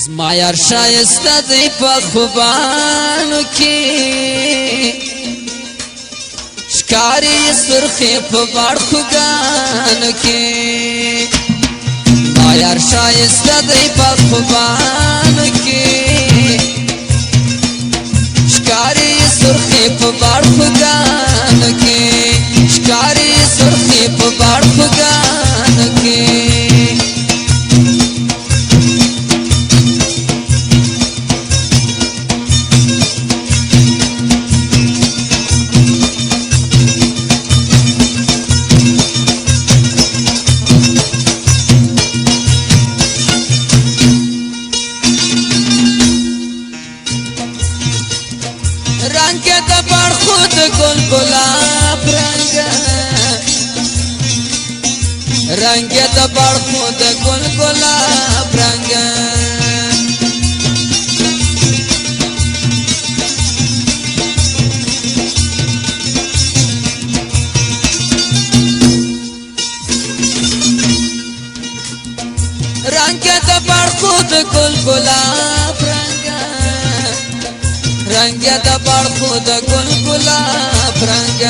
زما یار شایسته دی په خوبانو کې ښکاري سرخې په باړخوګانو کې زما یار شایسته دی په خوبانو کې ښکاري سرخې په باړخوګانو کې ښکاري سرخې په باړخوګانو کې رنگ د بار خود گل گلاب رنگ د بار خود گل گلاب رنگ رنگ د بار خود گل گلاب رنگ د بار خود گل گلاب رنگ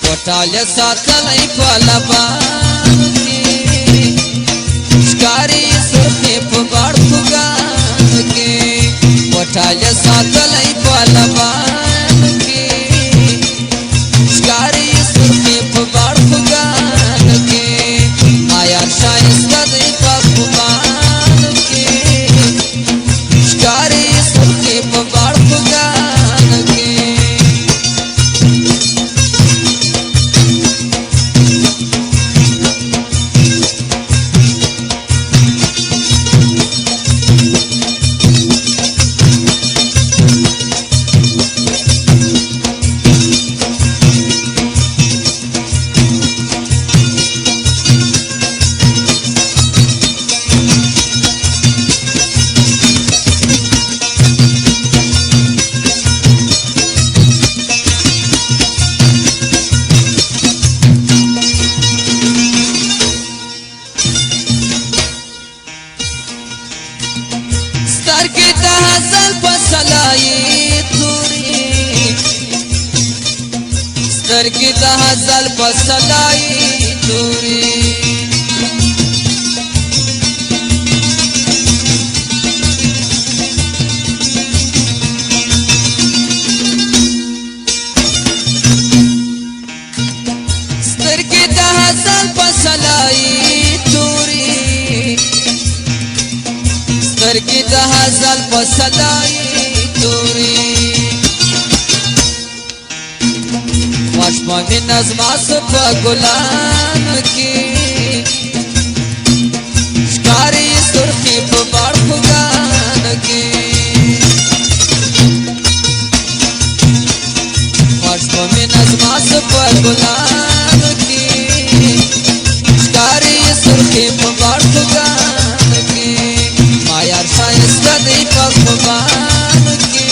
کوټاله ساتلای په لبانو کې ښکاري سرخې په باړخوګانو کې کوټاله ساتلای په لبانو کې ښکاري سرخې په باړخوګانو کې ما یار شایسته دی په خوبانو کې ښکاري سرخې په باړخوګانو کې سترګې د هزل په سلایې تورې سترګې د هزل په سلایې تورې سترګې د هزل په سلایې تورې سترګې د هزل په سلایې تورې خوش په مینه زما په ګلانو کې ښکاري سرخې په باړخوګانو کې خوش په مینه زما په ګلانو کې ښکاري سرخې په باړخوګانو کې ما یار شایسته دی په خوبانو کې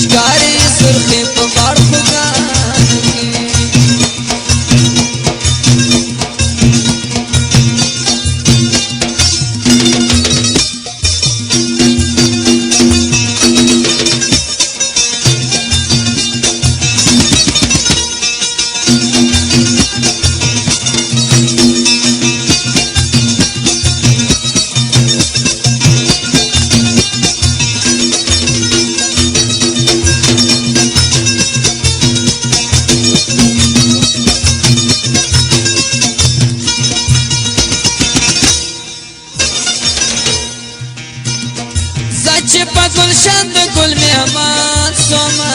ښکاري سرخې په باړخوګانو کې چې په ګلشن د ګل مهمان سومه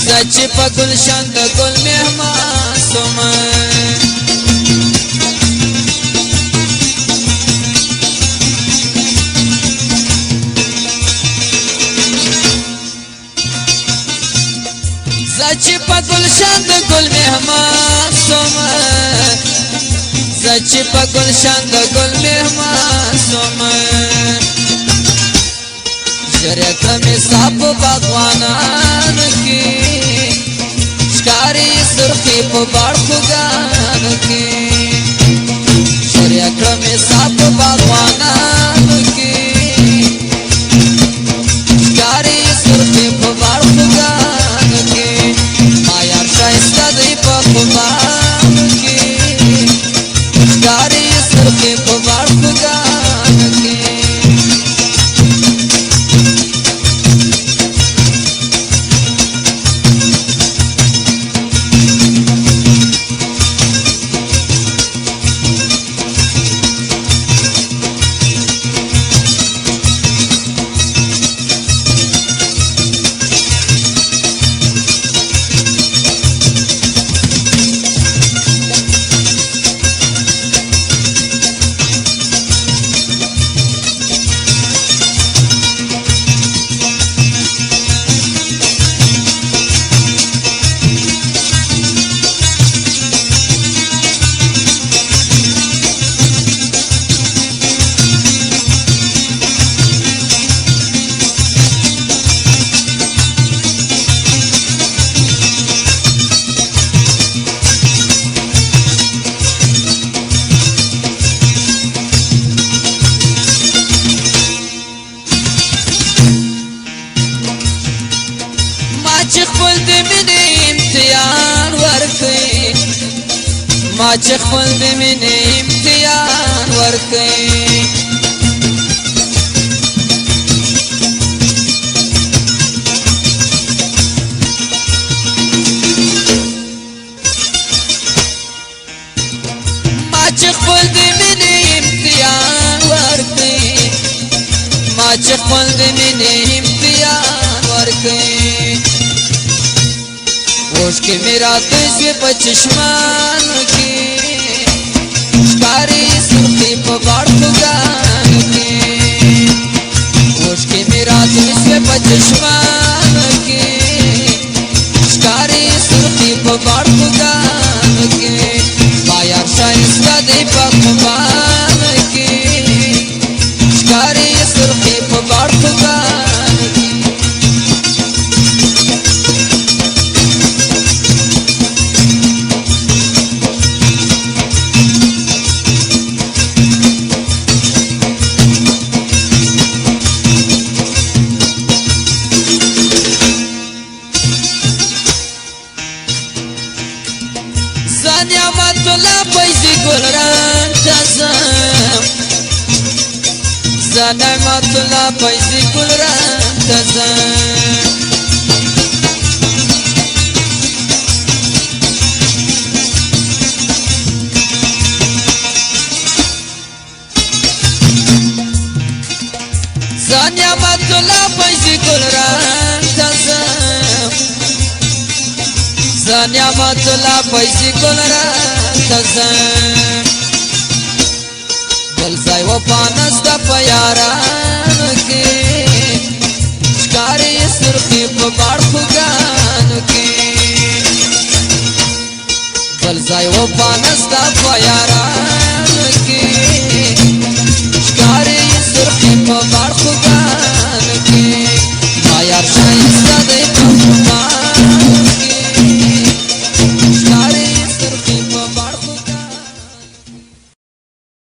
زه چې په ګلشن د ګل مهمان سومه زه چې په ګلشن د ګل مهمان سومه زه چې په ګلشن د ګل مهمان سومه ژرېته مې ستا په باغوانانو کې ښکاري سرخې په باړخوګانو کې ما چې خپل د مینې امتحان ورکړي ما چې خپل د مینې امتحان ورکړي ما چې خپل د مینې امتحان ورکړي اوښکې مې راته شوې په چشمانو کې ښکاري سرخي په باړخوګانو کې اوښکې مې راته شوې په چشمانو کې ښکاري سرخي په باړخوګانو کې ما یار ښایسته دی په خوبانو کې ښکاري سرخي په باړخوګانو کې نعمت الله پیسې ګلران تزم نعمت الله پیسې ګلران تزم نعمت الله پیسې ګلران تزم نعمت الله پیسې ګلران تزم بل ځای وفا نسته په یارانو کې ښکاري سرخي په باړخوګانو کې بل ځای وفا نسته په یارانو